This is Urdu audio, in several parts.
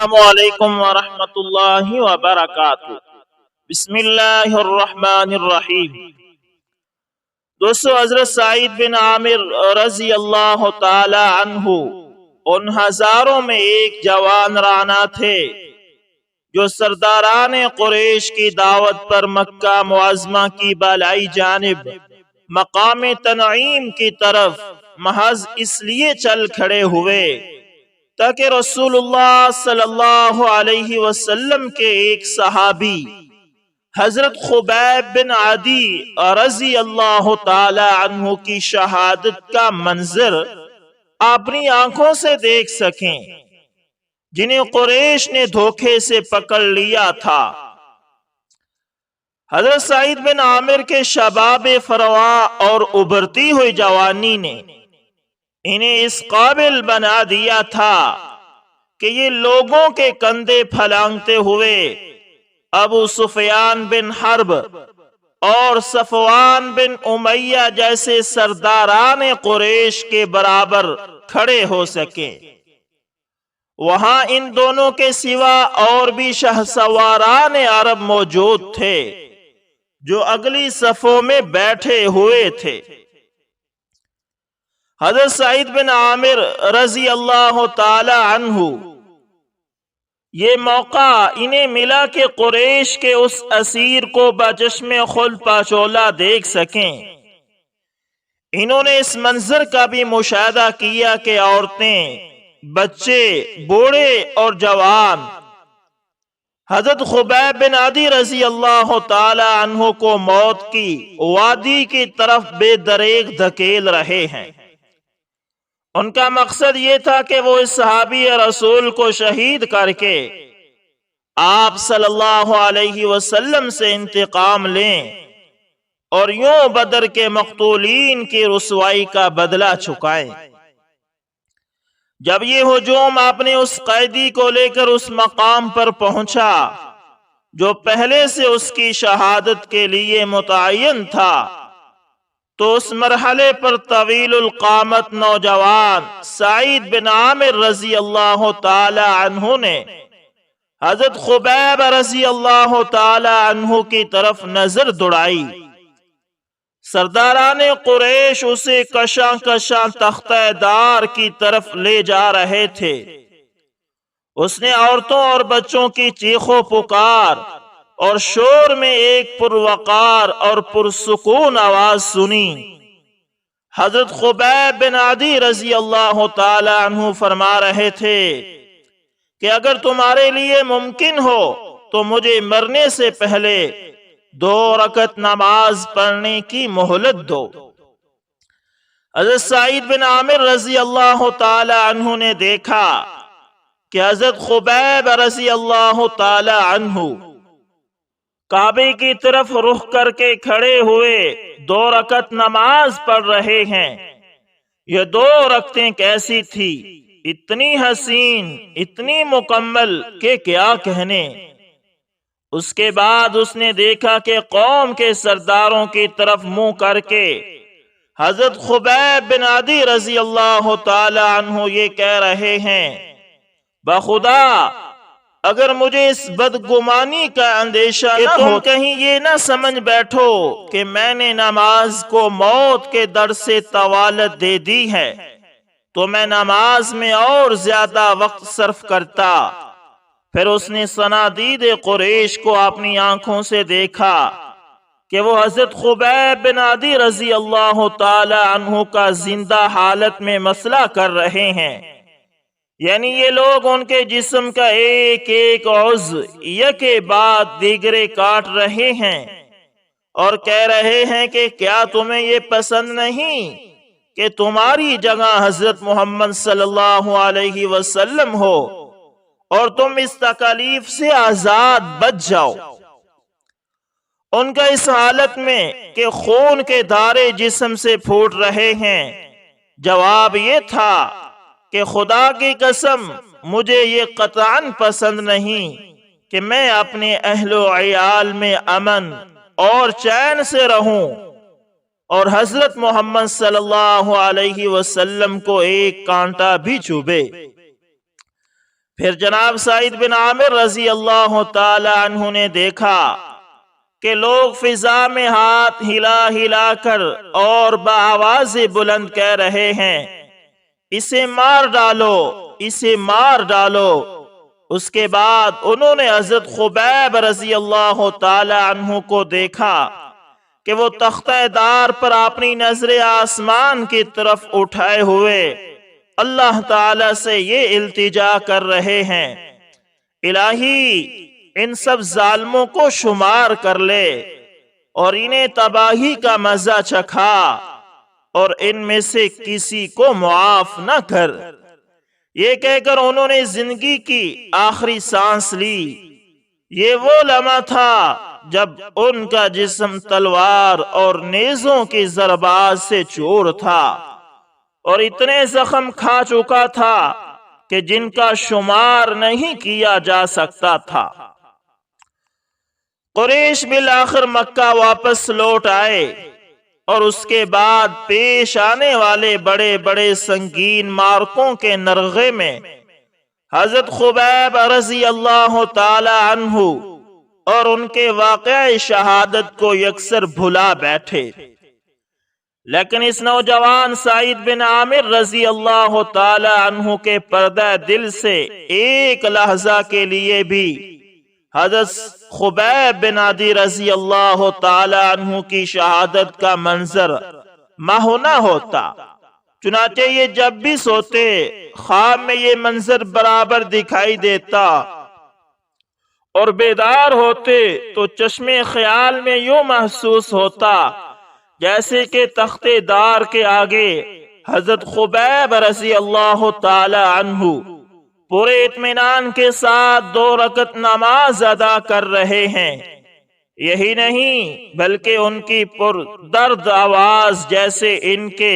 السلام علیکم ورحمۃ اللہ وبرکاتہ۔ بسم اللہ الرحمن الرحیم۔ دوستو، حضرت سعید بن عامر رضی اللہ تعالی عنہ ان ہزاروں میں ایک جوان رانا تھے جو سرداران قریش کی دعوت پر مکہ معظمہ کی بالائی جانب مقام تنعیم کی طرف محض اس لیے چل کھڑے ہوئے تاکہ رسول اللہ صلی اللہ علیہ وسلم کے ایک صحابی حضرت خبیب بن عدی رضی اللہ تعالی عنہ کی شہادت کا منظر اپنی آنکھوں سے دیکھ سکیں، جنہیں قریش نے دھوکے سے پکڑ لیا تھا۔ حضرت سعید بن عامر کے شباب فروا اور ابھرتی ہوئی جوانی نے انہیں اس قابل بنا دیا تھا کہ یہ لوگوں کے کندھے پھلانگتے ہوئے ابو سفیان بن حرب اور صفوان بن امیہ جیسے سرداران قریش کے برابر کھڑے ہو سکیں۔ وہاں ان دونوں کے سوا اور بھی شہسواران عرب موجود تھے جو اگلی صفوں میں بیٹھے ہوئے تھے۔ حضرت سعید بن عامر رضی اللہ تعالی عنہ یہ موقع انہیں ملا کہ قریش کے اس اسیر کو بچشم خلد پاچولا دیکھ سکیں۔ انہوں نے اس منظر کا بھی مشاہدہ کیا کہ عورتیں، بچے، بوڑھے اور جوان حضرت خبیب بن عدی رضی اللہ تعالی عنہ کو موت کی وادی کی طرف بے دریغ دھکیل رہے ہیں۔ ان کا مقصد یہ تھا کہ وہ اس صحابی رسول کو شہید کر کے آپ صلی اللہ علیہ وسلم سے انتقام لیں اور یوں بدر کے مقتولین کی رسوائی کا بدلہ چکائیں۔ جب یہ ہجوم اپنے اس قیدی کو لے کر اس مقام پر پہنچا جو پہلے سے اس کی شہادت کے لیے متعین تھا، تو اس مرحلے پر طویل القامت نوجوان سعید بن عامر رضی اللہ تعالی عنہ نے حضرت خبیب رضی اللہ تعالی عنہ کی طرف نظر دوڑائی۔ سرداران قریش اسے کشاں کشاں تختہ دار کی طرف لے جا رہے تھے۔ اس نے عورتوں اور بچوں کی چیخ و پکار اور شور میں ایک پروقار اور پرسکون آواز سنی۔ حضرت خبیب بن عدی رضی اللہ تعالی عنہ فرما رہے تھے کہ اگر تمہارے لیے ممکن ہو تو مجھے مرنے سے پہلے 2 رکعت نماز پڑھنے کی مہلت دو۔ حضرت سعید بن عامر رضی اللہ تعالی عنہ نے دیکھا کہ حضرت خبیب رضی اللہ تعالی عنہ کعبے کی طرف رخ کر کے کھڑے ہوئے 2 رکعت نماز پڑھ رہے ہیں۔ یہ 2 رکعتیں کیسی تھی، اتنی حسین، اتنی مکمل کہ کیا کہنے۔ اس کے بعد اس نے دیکھا کہ قوم کے سرداروں کی طرف منہ کر کے حضرت خبیب بن عدی رضی اللہ تعالی عنہ یہ کہہ رہے ہیں، بخدا اگر مجھے اس بدگمانی کا اندیشہ کہ تم کہیں یہ نہ سمجھ بیٹھو کہ میں نے نماز کو موت کے در سے طوالت دے دی ہے تو میں نماز میں اور زیادہ وقت صرف کرتا۔ پھر اس نے صنادید قریش کو اپنی آنکھوں سے دیکھا کہ وہ حضرت خبیب بن عدی رضی اللہ تعالی عنہ کا زندہ حالت میں مسئلہ کر رہے ہیں، یعنی یہ لوگ ان کے جسم کا ایک ایک عضو یکے بعد دیگرے کاٹ رہے ہیں اور کہہ رہے ہیں کہ کیا تمہیں یہ پسند نہیں کہ تمہاری جگہ حضرت محمد صلی اللہ علیہ وسلم ہو اور تم اس تکلیف سے آزاد بچ جاؤ۔ ان کا اس حالت میں کہ خون کے دھارے جسم سے پھوٹ رہے ہیں جواب یہ تھا کہ خدا کی قسم مجھے یہ قطعاً پسند نہیں کہ میں اپنے اہل و عیال میں امن اور چین سے رہوں اور حضرت محمد صلی اللہ علیہ وسلم کو ایک کانٹا بھی چبھے۔ پھر جناب سعید بن عامر رضی اللہ تعالی عنہ نے دیکھا کہ لوگ فضا میں ہاتھ ہلا ہلا کر اور بآواز بلند کہہ رہے ہیں، اسے مار ڈالو، اسے مار ڈالو۔ اس کے بعد انہوں نے حضرت خبیب رضی اللہ تعالی عنہ کو دیکھا کہ وہ تختہ دار پر اپنی نظر آسمان کی طرف اٹھائے ہوئے اللہ تعالی سے یہ التجا کر رہے ہیں، الہی ان سب ظالموں کو شمار کر لے اور انہیں تباہی کا مزہ چکھا اور ان میں سے کسی کو معاف نہ کر۔ یہ کہہ کر انہوں نے زندگی کی آخری سانس لی۔ یہ وہ لمحہ تھا جب ان کا جسم تلوار اور نیزوں کی ضربات سے چور تھا اور اتنے زخم کھا چکا تھا کہ جن کا شمار نہیں کیا جا سکتا تھا۔ قریش بالآخر مکہ واپس لوٹ آئے اور اس کے بعد پیش آنے والے بڑے بڑے سنگین مارکوں کے نرغے میں حضرت خبیب رضی اللہ تعالی عنہ اور ان کے واقعہ شہادت کو یکسر بھلا بیٹھے، لیکن اس نوجوان سعید بن عامر رضی اللہ تعالی عنہ کے پردہ دل سے ایک لحظہ کے لیے بھی حضرت خبیب بن عدی رضی اللہ تعالی عنہ کی شہادت کا منظر محو نہ ہوتا۔ چنانچہ یہ جب بھی سوتے خواب میں یہ منظر برابر دکھائی دیتا اور بیدار ہوتے تو چشمے خیال میں یوں محسوس ہوتا جیسے کہ تختے دار کے آگے حضرت خبیب رضی اللہ تعالی عنہ پورے اطمینان کے ساتھ 2 رکعت نماز ادا کر رہے ہیں۔ یہی نہیں بلکہ ان کی پر درد آواز جیسے ان کے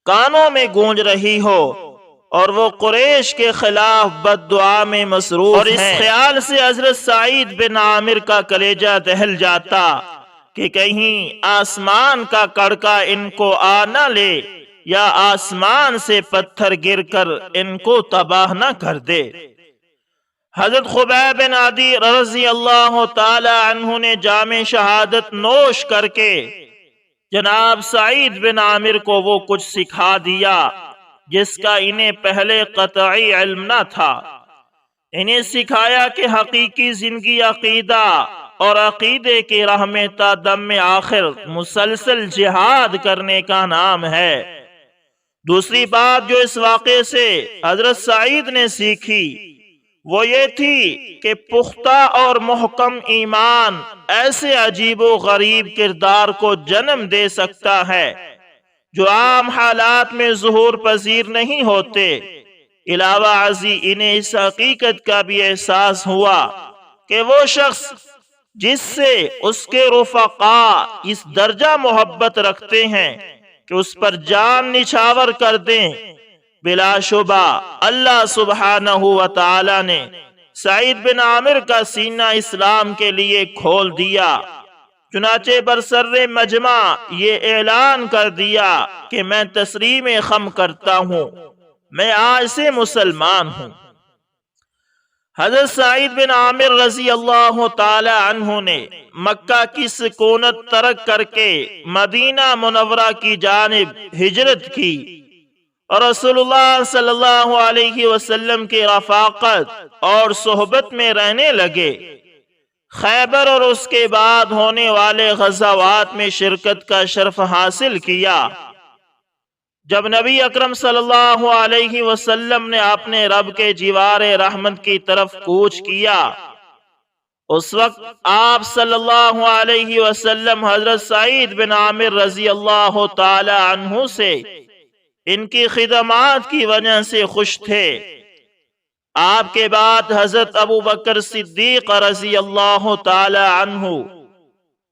کانوں میں گونج رہی ہو اور وہ قریش کے خلاف بد دعا میں مصروف ہیں۔ اور اس خیال سے حضرت سعید بن عامر کا کلیجہ دہل جاتا کہ کہیں آسمان کا کڑکا ان کو آ نہ لے یا آسمان سے پتھر گر کر ان کو تباہ نہ کر دے۔ حضرت خبیب بن عدی رضی اللہ تعالی عنہ نے جام شہادت نوش کر کے جناب سعید بن عامر کو وہ کچھ سکھا دیا جس کا انہیں پہلے قطعی علم نہ تھا۔ انہیں سکھایا کہ حقیقی زندگی عقیدہ اور عقیدے کی راہ میں تا دم آخر مسلسل جہاد کرنے کا نام ہے۔ دوسری بات جو اس واقعے سے حضرت سعید نے سیکھی وہ یہ تھی کہ پختہ اور محکم ایمان ایسے عجیب و غریب کردار کو جنم دے سکتا ہے جو عام حالات میں ظہور پذیر نہیں ہوتے۔ علاوہ ازیں انہیں اس حقیقت کا بھی احساس ہوا کہ وہ شخص جس سے اس کے رفقا اس درجہ محبت رکھتے ہیں کہ اس پر جان نچھاور کر دیں، بلا شبہ اللہ سبحانہ و تعالی نے سعید بن عامر کا سینہ اسلام کے لیے کھول دیا۔ چنانچہ برسر مجمع یہ اعلان کر دیا کہ میں تسلیم خم کرتا ہوں، میں آج سے مسلمان ہوں۔ حضرت سعید بن عامر رضی اللہ تعالی عنہ نے مکہ کی سکونت ترک کر کے مدینہ منورہ کی جانب ہجرت کی اور رسول اللہ صلی اللہ علیہ وسلم کی رفاقت اور صحبت میں رہنے لگے۔ خیبر اور اس کے بعد ہونے والے غزوات میں شرکت کا شرف حاصل کیا۔ جب نبی اکرم صلی اللہ علیہ وسلم نے اپنے رب کے جوار رحمت کی طرف کوچ کیا، اس وقت آپ صلی اللہ علیہ وسلم حضرت سعید بن عامر رضی اللہ تعالی عنہ سے ان کی خدمات کی وجہ سے خوش تھے۔ آپ کے بعد حضرت ابو بکر صدیق رضی اللہ تعالی عنہ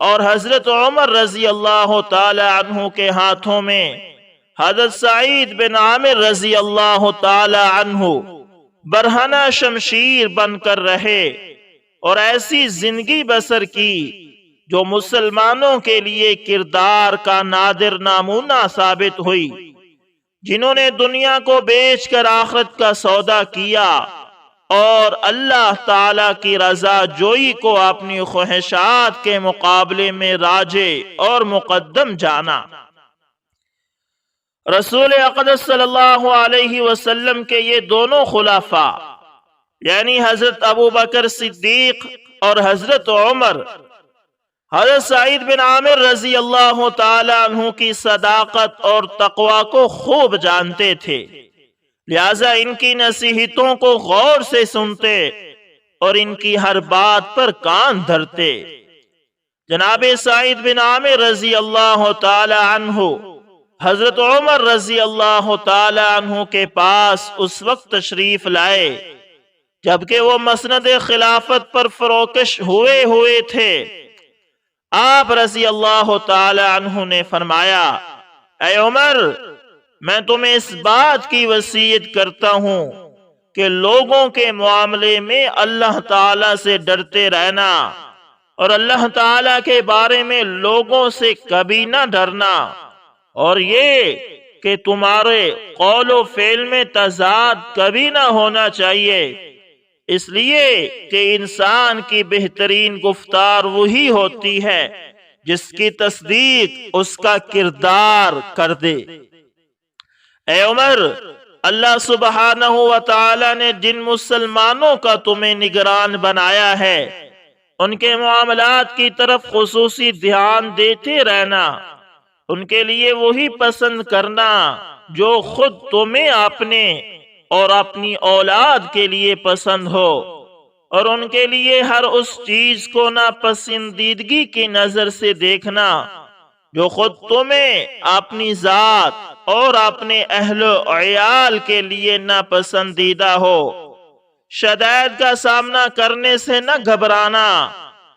اور حضرت عمر رضی اللہ تعالی عنہ کے ہاتھوں میں حضرت سعید بن عامر رضی اللہ تعالی عنہ برہنہ شمشیر بن کر رہے اور ایسی زندگی بسر کی جو مسلمانوں کے لیے کردار کا نادر نمونہ ثابت ہوئی۔ جنہوں نے دنیا کو بیچ کر آخرت کا سودا کیا اور اللہ تعالی کی رضا جوئی کو اپنی خواہشات کے مقابلے میں راجے اور مقدم جانا۔ رسول اقدس صلی اللہ علیہ وسلم کے یہ دونوں خلفاء یعنی حضرت ابو بکر صدیق اور حضرت عمر حضرت سعید بن عامر رضی اللہ تعالی عنہ کی صداقت اور تقوی کو خوب جانتے تھے، لہذا ان کی نصیحتوں کو غور سے سنتے اور ان کی ہر بات پر کان دھرتے۔ جناب سعید بن عامر رضی اللہ تعالی عنہ حضرت عمر رضی اللہ تعالی عنہ کے پاس اس وقت تشریف لائے جبکہ وہ مسند خلافت پر فروکش ہوئے تھے۔ آپ رضی اللہ تعالی عنہ نے فرمایا، اے عمر، میں تمہیں اس بات کی وصیت کرتا ہوں کہ لوگوں کے معاملے میں اللہ تعالی سے ڈرتے رہنا اور اللہ تعالی کے بارے میں لوگوں سے کبھی نہ ڈرنا، اور یہ کہ تمہارے قول و فعل میں تضاد کبھی نہ ہونا چاہیے، اس لیے کہ انسان کی بہترین گفتار وہی ہوتی ہے جس کی تصدیق اس کا کردار کر دے۔ اے عمر، اللہ سبحانہ و تعالی نے جن مسلمانوں کا تمہیں نگران بنایا ہے ان کے معاملات کی طرف خصوصی دھیان دیتے رہنا، ان کے لیے وہی پسند کرنا جو خود تمہیں اپنے اور اپنی اولاد کے لیے پسند ہو، اور ان کے لیے ہر اس چیز کو ناپسندیدگی کی نظر سے دیکھنا جو خود تمہیں اپنی ذات اور اپنے اہل و عیال کے لیے ناپسندیدہ ہو۔ شدائد کا سامنا کرنے سے نہ گھبرانا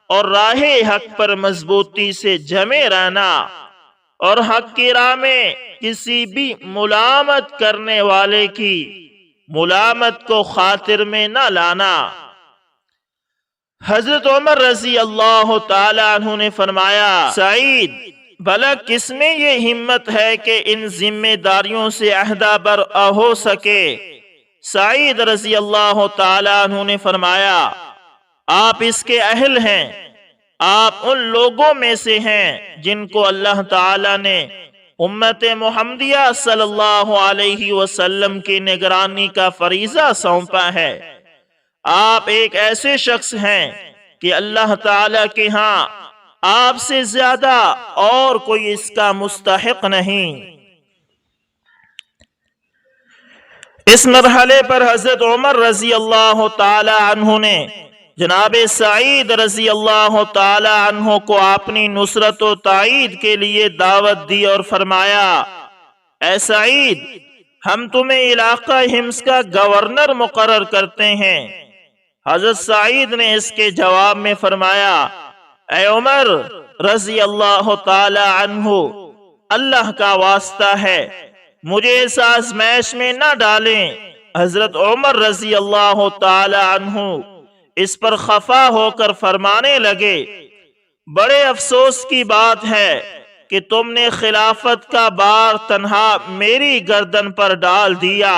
اور راہ حق پر مضبوطی سے جمے رہنا، اور حق کی راہ میں کسی بھی ملامت کرنے والے کی ملامت کو خاطر میں نہ لانا۔ حضرت عمر رضی اللہ تعالی عنہ نے فرمایا، سعید، بھلا کس میں یہ ہمت ہے کہ ان ذمہ داریوں سے عہدہ بر ہو سکے؟ سعید رضی اللہ تعالی عنہ نے فرمایا، آپ اس کے اہل ہیں، آپ ان لوگوں میں سے ہیں جن کو اللہ تعالی نے امت محمدیہ صلی اللہ علیہ وسلم کی نگرانی کا فریضہ سونپا ہے۔ آپ ایک ایسے شخص ہیں کہ اللہ تعالی کے ہاں آپ سے زیادہ اور کوئی اس کا مستحق نہیں۔ اس مرحلے پر حضرت عمر رضی اللہ تعالی عنہ نے جناب سعید رضی اللہ تعالی عنہ کو اپنی نصرت و تائید کے لیے دعوت دی اور فرمایا، اے سعید، ہم تمہیں علاقہ حمص کا گورنر مقرر کرتے ہیں۔ حضرت سعید نے اس کے جواب میں فرمایا، اے عمر رضی اللہ تعالی عنہ، اللہ کا واسطہ ہے مجھے اس آزمائش میں نہ ڈالیں۔ حضرت عمر رضی اللہ تعالی عنہ اس پر خفا ہو کر فرمانے لگے، بڑے افسوس کی بات ہے کہ تم نے خلافت کا بار تنہا میری گردن پر ڈال دیا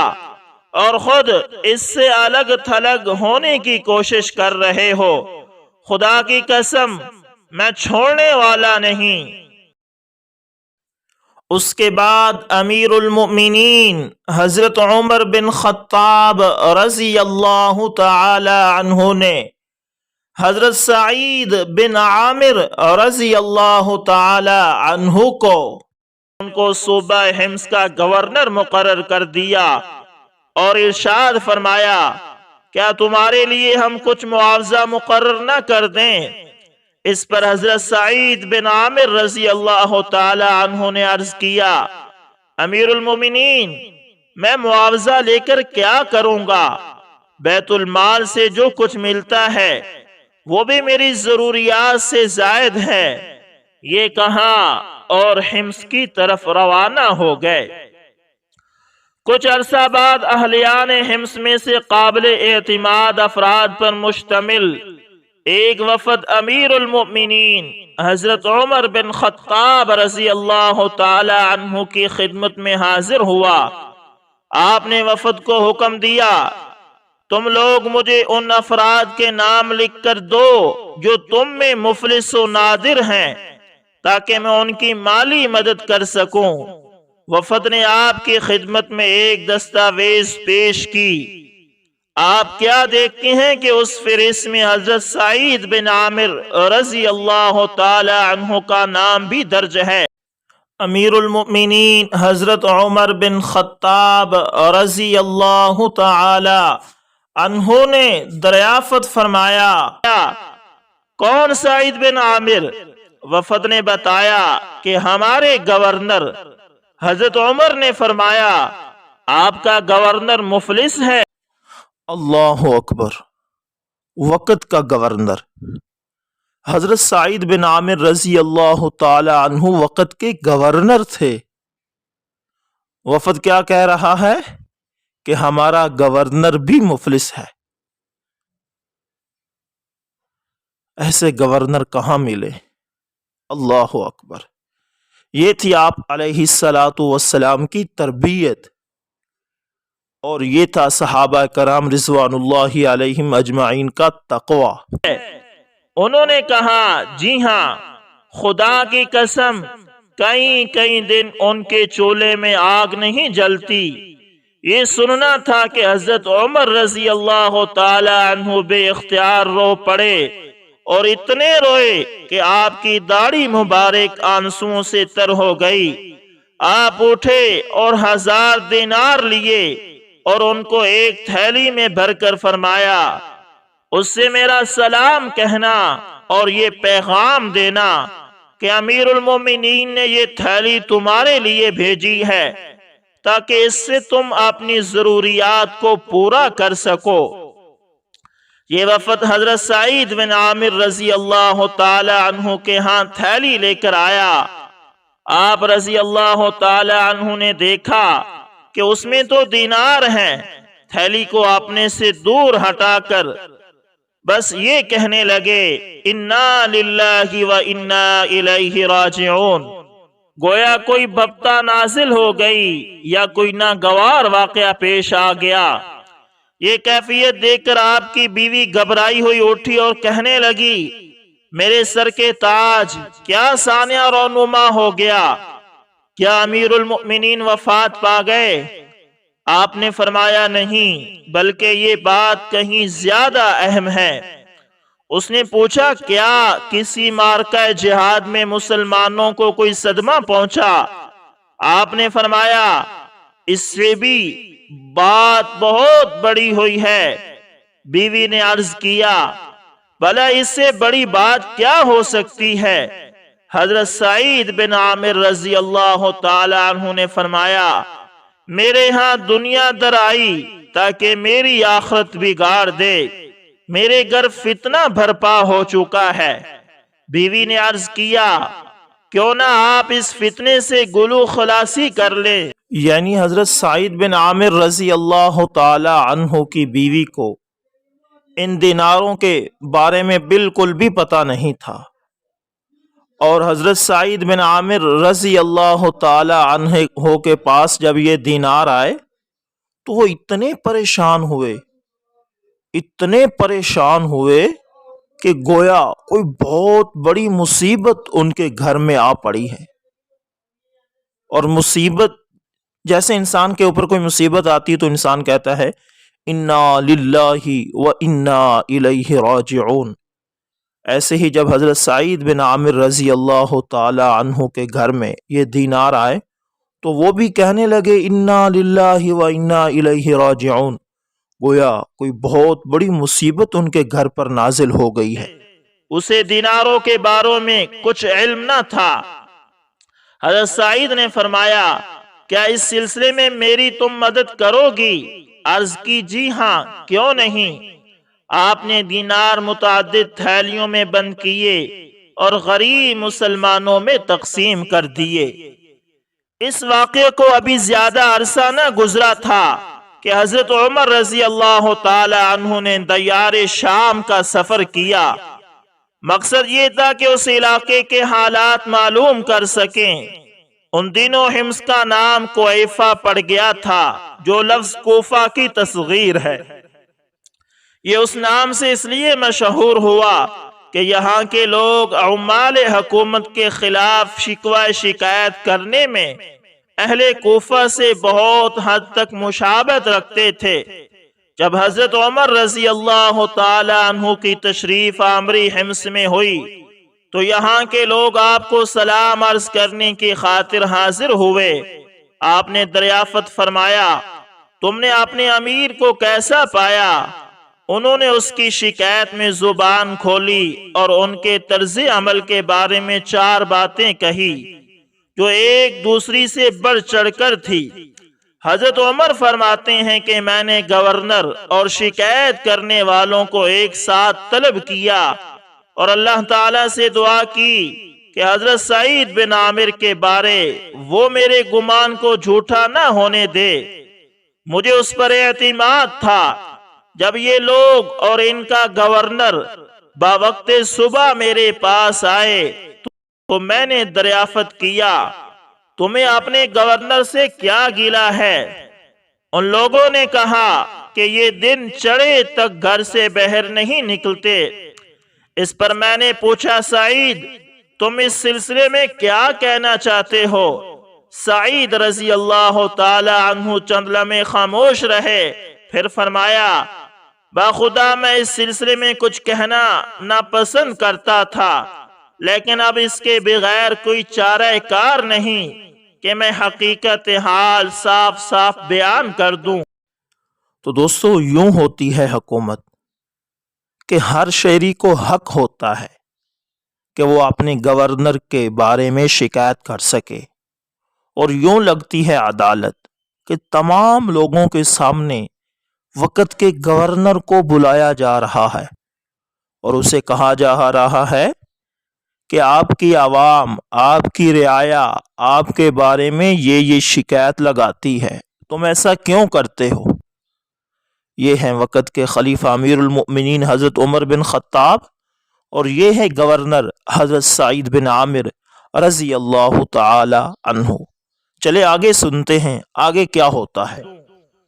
اور خود اس سے الگ تھلگ ہونے کی کوشش کر رہے ہو۔ خدا کی قسم، میں چھوڑنے والا نہیں۔ اس کے بعد امیر المؤمنین حضرت عمر بن خطاب رضی اللہ تعالی عنہ نے حضرت سعید بن عامر رضی اللہ تعالی عنہ کو صوبہ حمص کا گورنر مقرر کر دیا اور ارشاد فرمایا، کیا تمہارے لیے ہم کچھ معاوضہ مقرر نہ کر دیں؟ اس پر حضرت سعید بن عامر رضی اللہ تعالی عنہ نے عرض کیا، امیر المومنین، میں معاوضہ لے کر کیا کروں گا؟ بیت المال سے جو کچھ ملتا ہے وہ بھی میری ضروریات سے زائد ہے۔ یہ کہا اور حمص کی طرف روانہ ہو گئے۔ کچھ عرصہ بعد اہلیان حمص میں سے قابل اعتماد افراد پر مشتمل ایک وفد امیر المؤمنین حضرت عمر بن خطاب رضی اللہ تعالی عنہ کی خدمت میں حاضر ہوا۔ آپ نے وفد کو حکم دیا، تم لوگ مجھے ان افراد کے نام لکھ کر دو جو تم میں مفلس و نادر ہیں، تاکہ میں ان کی مالی مدد کر سکوں۔ وفد نے آپ کی خدمت میں ایک دستاویز پیش کی۔ آپ کیا دیکھتے ہیں کہ اس فہرست میں حضرت سعید بن عامر رضی اللہ تعالی عنہ کا نام بھی درج ہے۔ امیر المؤمنین حضرت عمر بن خطاب رضی اللہ تعالی عنہ نے دریافت فرمایا، کون سعید بن عامر؟ وفد نے بتایا کہ ہمارے گورنر۔ حضرت عمر نے فرمایا، آپ کا گورنر مفلس ہے؟ اللہ اکبر! وقت کا گورنر حضرت سعید بن عامر رضی اللہ تعالی عنہ وقت کے گورنر تھے۔ وفد کیا کہہ رہا ہے کہ ہمارا گورنر بھی مفلس ہے۔ ایسے گورنر کہاں ملے؟ اللہ اکبر! یہ تھی آپ علیہ الصلاۃ والسلام کی تربیت، اور یہ تھا صحابہ کرام رضوان اللہ علیہم اجمعین کا تقوی۔ انہوں نے کہا، جی ہاں، خدا کی قسم کئی دن ان کے چولہے میں آگ نہیں جلتی۔ یہ سننا تھا کہ حضرت عمر رضی اللہ تعالی عنہ بے اختیار رو پڑے، اور اتنے روئے کہ آپ کی داڑھی مبارک آنسوؤں سے تر ہو گئی۔ آپ اٹھے اور 1000 دینار لیے اور ان کو ایک تھیلی میں بھر کر فرمایا، اس سے میرا سلام کہنا اور یہ پیغام دینا کہ امیر المومنین نے یہ تھیلی تمہارے لیے بھیجی ہے تاکہ اس سے تم اپنی ضروریات کو پورا کر سکو۔ یہ وفد حضرت سعید بن عامر رضی اللہ تعالی عنہ کے ہاں تھیلی لے کر آیا۔ آپ رضی اللہ تعالی عنہ نے دیکھا کہ اس میں تو دینار ہیں۔ تھیلی کو اپنے سے دور ہٹا کر بس یہ کہنے لگے، انا للہ و انا الیہ راجعون۔ گویا کوئی ببتا نازل ہو گئی یا کوئی ناگوار واقعہ پیش آ گیا۔ یہ کیفیت دیکھ کر آپ کی بیوی گھبرائی ہوئی اٹھی اور کہنے لگی، میرے سر کے تاج، کیا سانیہ رونما ہو گیا؟ کیا امیر المؤمنین وفات پا گئے؟ آپ نے فرمایا، نہیں، بلکہ یہ بات کہیں زیادہ اہم ہے۔ اس نے پوچھا، کیا کسی معرکہ جہاد میں مسلمانوں کو کوئی صدمہ پہنچا؟ آپ نے فرمایا، اس سے بھی بات بہت بڑی ہوئی ہے۔ بیوی نے عرض کیا، بھلا اس سے بڑی بات کیا ہو سکتی ہے؟ حضرت سعید بن عامر رضی اللہ تعالی عنہ نے فرمایا، میرے ہاں دنیا در آئی تاکہ میری آخرت بگاڑ دے، میرے گھر فتنہ بھرپا ہو چکا ہے۔ بیوی نے عرض کیا، کیوں نہ آپ اس فتنے سے گلو خلاصی کر لیں؟ یعنی حضرت سعید بن عامر رضی اللہ تعالی عنہ کی بیوی کو ان دیناروں کے بارے میں بالکل بھی پتہ نہیں تھا، اور حضرت سعید بن عامر رضی اللہ تعالی عنہ کے پاس جب یہ دینار آئے تو وہ اتنے پریشان ہوئے کہ گویا کوئی بہت بڑی مصیبت ان کے گھر میں آ پڑی ہے۔ اور مصیبت، جیسے انسان کے اوپر کوئی مصیبت آتی ہے تو انسان کہتا ہے انا للہ و انا الیہ راجعون، ایسے ہی جب حضرت سعید بن عامر رضی اللہ تعالی عنہ کے گھر میں یہ دینار آئے تو وہ بھی کہنے لگے انا للہ و انا الیہ راجعون، گویا کوئی بہت بڑی مصیبت ان کے گھر پر نازل ہو گئی ہے۔ اسے دیناروں کے بارے میں کچھ علم نہ تھا۔ حضرت سعید نے فرمایا، کیا اس سلسلے میں میری تم مدد کرو گی؟ عرض کی، جی ہاں، کیوں نہیں۔ آپ نے دینار متعدد تھیلیوں میں بند کیے اور غریب مسلمانوں میں تقسیم کر دیے۔ اس واقعے کو ابھی زیادہ عرصہ نہ گزرا تھا کہ حضرت عمر رضی اللہ تعالی عنہ نے دیار شام کا سفر کیا۔ مقصد یہ تھا کہ اس علاقے کے حالات معلوم کر سکیں۔ ان دنوں حمص کا نام کوئفہ پڑ گیا تھا، جو لفظ کوفہ کی تصغیر ہے۔ یہ اس نام سے اس لیے مشہور ہوا کہ یہاں کے لوگ عمال حکومت کے خلاف شکوہ شکایت کرنے میں اہل کوفہ سے بہت حد تک مشابہت رکھتے تھے۔ جب حضرت عمر رضی اللہ تعالی عنہ کی تشریف آوری حمص میں ہوئی تو یہاں کے لوگ آپ کو سلام عرض کرنے کی خاطر حاضر ہوئے۔ آپ نے دریافت فرمایا، تم نے اپنے امیر کو کیسا پایا؟ انہوں نے اس کی شکایت میں زبان کھولی اور ان کے طرز عمل کے بارے میں 4 باتیں کہی جو ایک دوسری سے بڑھ چڑھ کر تھی۔ حضرت عمر فرماتے ہیں کہ میں نے گورنر اور شکایت کرنے والوں کو ایک ساتھ طلب کیا اور اللہ تعالیٰ سے دعا کی کہ حضرت سعید بن عامر کے بارے وہ میرے گمان کو جھوٹا نہ ہونے دے۔ مجھے اس پر اعتماد تھا۔ جب یہ لوگ اور ان کا گورنر باوقت صبح میرے پاس آئے تو میں نے دریافت کیا، تمہیں اپنے گورنر سے کیا گلہ ہے؟ ان لوگوں نے کہا کہ یہ دن چڑھے تک گھر سے باہر نہیں نکلتے۔ اس پر میں نے پوچھا، سعید تم اس سلسلے میں کیا کہنا چاہتے ہو؟ سعید رضی اللہ تعالی عنہ چند لمحے خاموش رہے، پھر فرمایا، باخدا میں اس سلسلے میں کچھ کہنا ناپسند کرتا تھا، لیکن اب اس کے بغیر کوئی چارہ کار نہیں کہ میں حقیقت حال صاف صاف بیان کر دوں۔ تو دوستو یوں ہوتی ہے حکومت کہ ہر شہری کو حق ہوتا ہے کہ وہ اپنے گورنر کے بارے میں شکایت کر سکے، اور یوں لگتی ہے عدالت کہ تمام لوگوں کے سامنے وقت کے گورنر کو بلایا جا رہا ہے اور اسے کہا جا رہا ہے کہ آپ کی عوام، آپ کی رعایا آپ کے بارے میں یہ شکایت لگاتی ہے، تم ایسا کیوں کرتے ہو؟ یہ ہیں وقت کے خلیفہ امیر المؤمنین حضرت عمر بن خطاب، اور یہ ہے گورنر حضرت سعید بن عامر رضی اللہ تعالی عنہ۔ چلے آگے سنتے ہیں آگے کیا ہوتا ہے۔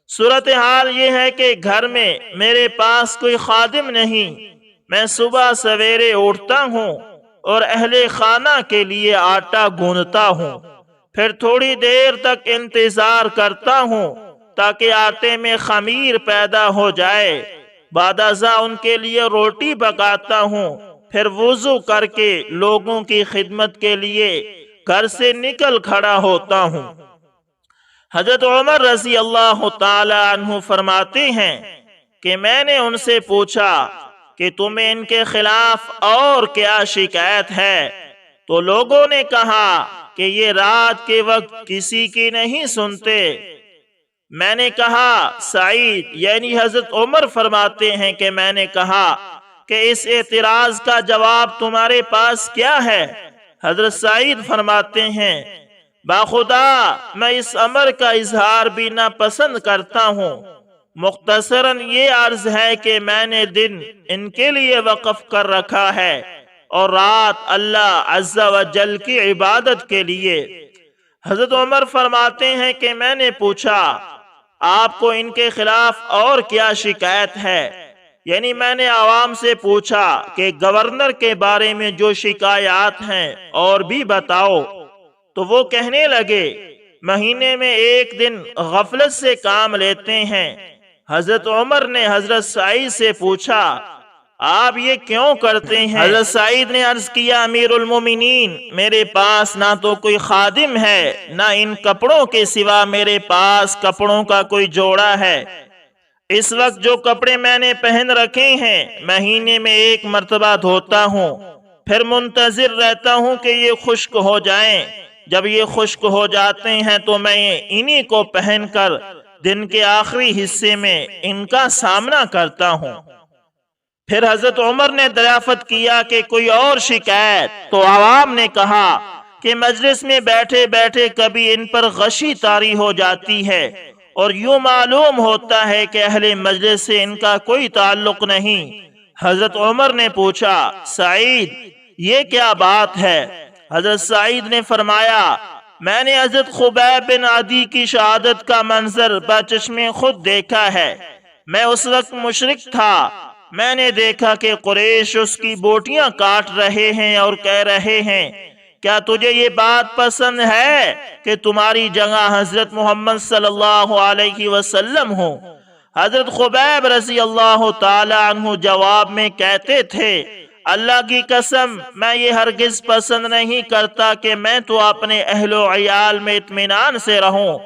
صورتحال یہ ہے کہ گھر میں میرے پاس کوئی خادم نہیں۔ میں صبح سویرے اٹھتا ہوں اور اہل خانہ کے لیے آٹا گوندتا ہوں، پھر تھوڑی دیر تک انتظار کرتا ہوں تاکہ آٹے میں خمیر پیدا ہو جائے۔ بعد ازاں ان کے لیے روٹی پکاتا ہوں، پھر وضو کر کے لوگوں کی خدمت کے لیے گھر سے نکل کھڑا ہوتا ہوں۔ حضرت عمر رضی اللہ تعالی عنہ فرماتے ہیں کہ میں نے ان سے پوچھا کہ تمہیں ان کے خلاف اور کیا شکایت ہے؟ تو لوگوں نے کہا کہ یہ رات کے وقت کسی کی نہیں سنتے۔ میں نے کہا، سعید یعنی حضرت عمر فرماتے ہیں کہ میں نے کہا کہ اس اعتراض کا جواب تمہارے پاس کیا ہے؟ حضرت سعید فرماتے ہیں، باخدا میں اس امر کا اظہار بھی ناپسند کرتا ہوں۔ مختصراً یہ عرض ہے کہ میں نے دن ان کے لیے وقف کر رکھا ہے اور رات اللہ عز و جل کی عبادت کے لیے۔ حضرت عمر فرماتے ہیں کہ میں نے پوچھا، آپ کو ان کے خلاف اور کیا شکایت ہے؟ یعنی میں نے عوام سے پوچھا کہ گورنر کے بارے میں جو شکایات ہیں اور بھی بتاؤ۔ تو وہ کہنے لگے، مہینے میں ایک دن غفلت سے کام لیتے ہیں۔ حضرت عمر نے حضرت سعید سے پوچھا، آپ یہ کیوں کرتے ہیں؟ حضرت سعید نے عرض کیا، امیر المومنین میرے پاس نہ تو کوئی خادم ہے، نہ ان کپڑوں کے سوا میرے پاس کپڑوں کا کوئی جوڑا ہے۔ اس وقت جو کپڑے میں نے پہن رکھے ہیں مہینے میں ایک مرتبہ دھوتا ہوں، پھر منتظر رہتا ہوں کہ یہ خشک ہو جائیں۔ جب یہ خشک ہو جاتے ہیں تو میں انہی کو پہن کر دن کے آخری حصے میں ان کا سامنا کرتا ہوں۔ پھر حضرت عمر نے دریافت کیا کہ کوئی اور شکایت؟ تو عوام نے کہا کہ مجلس میں بیٹھے بیٹھے کبھی ان پر غشی طاری ہو جاتی ہے اور یوں معلوم ہوتا ہے کہ اہل مجلس سے ان کا کوئی تعلق نہیں۔ حضرت عمر نے پوچھا سعید یہ کیا بات ہے؟ حضرت سعید نے فرمایا میں نے حضرت خبیب بن عدی کی شہادت کا منظر بچشم خود دیکھا ہے۔ میں اس وقت مشرک تھا، میں نے دیکھا کہ قریش اس کی بوٹیاں کاٹ رہے ہیں اور کہہ رہے ہیں کیا تجھے یہ بات پسند ہے کہ تمہاری جگہ حضرت محمد صلی اللہ علیہ وسلم ہو؟ حضرت خبیب رضی اللہ تعالی عنہ جواب میں کہتے تھے اللہ کی قسم میں یہ ہرگز پسند نہیں کرتا کہ میں تو اپنے اہل و عیال میں اطمینان سے رہوں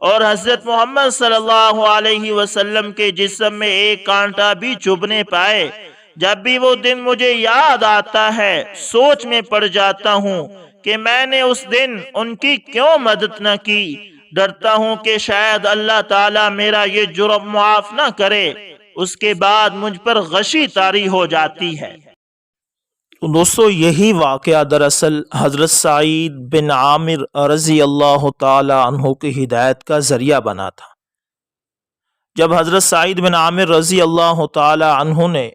اور حضرت محمد صلی اللہ علیہ وسلم کے جسم میں ایک کانٹا بھی چبھنے پائے۔ جب بھی وہ دن مجھے یاد آتا ہے سوچ میں پڑ جاتا ہوں کہ میں نے اس دن ان کی کیوں مدد نہ کی۔ ڈرتا ہوں کہ شاید اللہ تعالیٰ میرا یہ جرم معاف نہ کرے، اس کے بعد مجھ پر غشی طاری ہو جاتی ہے۔ تو دوستو یہی واقعہ دراصل حضرت سعید بن عامر رضی اللہ تعالی عنہ کی ہدایت کا ذریعہ بنا تھا۔ جب حضرت سعید بن عامر رضی اللہ تعالی عنہ نے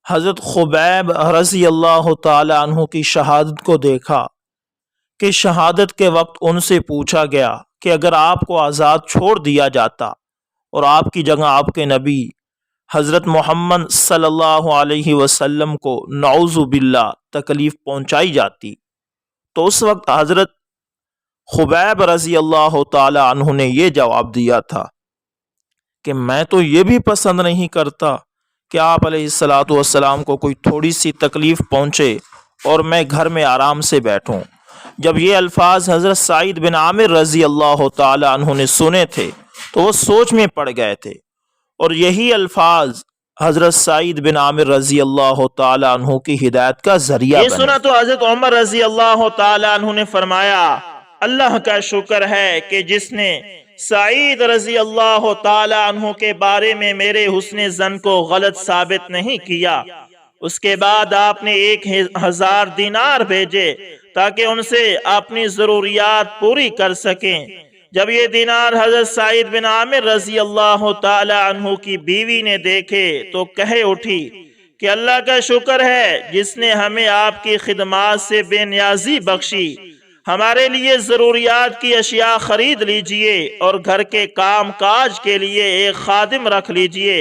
حضرت خبیب رضی اللہ تعالی عنہ کی شہادت کو دیکھا کہ شہادت کے وقت ان سے پوچھا گیا کہ اگر آپ کو آزاد چھوڑ دیا جاتا اور آپ کی جگہ آپ کے نبی حضرت محمد صلی اللہ علیہ وسلم کو نعوذ باللہ تکلیف پہنچائی جاتی تو اس وقت حضرت خبیب رضی اللہ تعالی عنہ نے یہ جواب دیا تھا کہ میں تو یہ بھی پسند نہیں کرتا کہ آپ علیہ السلام کو کوئی تھوڑی سی تکلیف پہنچے اور میں گھر میں آرام سے بیٹھوں۔ جب یہ الفاظ حضرت سعید بن عامر رضی اللہ تعالی عنہ نے سنے تھے تو وہ سوچ میں پڑ گئے تھے، اور یہی الفاظ حضرت سعید بن عامر رضی اللہ تعالی عنہ کی ہدایت کا ذریعہ یہ بنے۔ سنا تو حضرت عمر رضی اللہ تعالی عنہ نے فرمایا اللہ کا شکر ہے کہ جس نے سعید رضی اللہ تعالی عنہ کے بارے میں میرے حسن ظن کو غلط ثابت نہیں کیا۔ اس کے بعد آپ نے 1000 دینار بھیجے تاکہ ان سے اپنی ضروریات پوری کر سکیں۔ جب یہ دینار حضرت سعید بن عامر رضی اللہ تعالی عنہ کی بیوی نے دیکھے تو کہہ اٹھی کہ اللہ کا شکر ہے جس نے ہمیں آپ کی خدمات سے بے نیازی بخشی، ہمارے لیے ضروریات کی اشیاء خرید لیجئے اور گھر کے کام کاج کے لیے ایک خادم رکھ لیجئے۔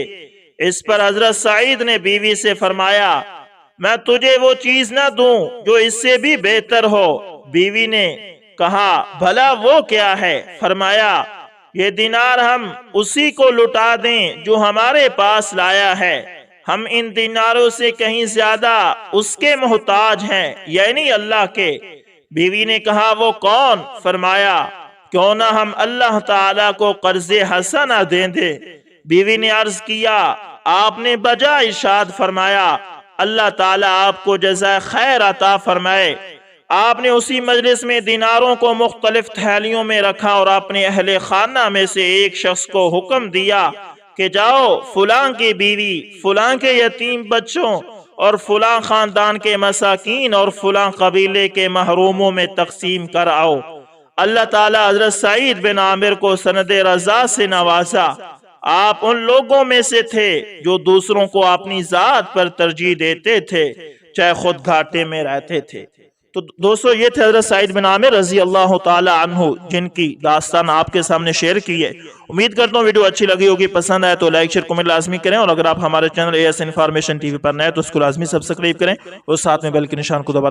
اس پر حضرت سعید نے بیوی سے فرمایا میں تجھے وہ چیز نہ دوں جو اس سے بھی بہتر ہو؟ بیوی نے کہا بھلا وہ کیا ہے؟ فرمایا یہ دینار ہم اسی کو لٹا دیں جو ہمارے پاس لایا ہے، ہم ان دیناروں سے کہیں زیادہ اس کے محتاج ہیں یعنی اللہ کے۔ بیوی نے کہا وہ کون؟ فرمایا کیوں نہ ہم اللہ تعالیٰ کو قرض حسنہ دیں دے۔ بیوی نے عرض کیا آپ نے بجا ارشاد فرمایا اللہ تعالیٰ آپ کو جزائے خیر عطا فرمائے۔ آپ نے اسی مجلس میں دیناروں کو مختلف تھیلیوں میں رکھا اور اپنے اہل خانہ میں سے ایک شخص کو حکم دیا کہ جاؤ فلاں کی بیوی، فلاں کے یتیم بچوں اور فلاں خاندان کے مساکین اور فلاں قبیلے کے محروموں میں تقسیم کر آؤ۔ اللہ تعالیٰ حضرت سعید بن عامر کو سند رضا سے نوازا۔ آپ ان لوگوں میں سے تھے جو دوسروں کو اپنی ذات پر ترجیح دیتے تھے چاہے خود گھاٹے میں رہتے تھے۔ تو دوستو یہ تھے حضرت سعید بن عامر رضی اللہ تعالی عنہ جن کی داستان آپ کے سامنے شیئر کی ہے۔ امید کرتا ہوں ویڈیو اچھی لگی ہوگی، پسند آئے تو لائک شیئر کمنٹ لازمی کریں، اور اگر آپ ہمارے چینل AS انفارمیشن TV پر نئے تو اس کو لازمی سبسکرائب کریں اور ساتھ میں بیل کے نشان کو دبا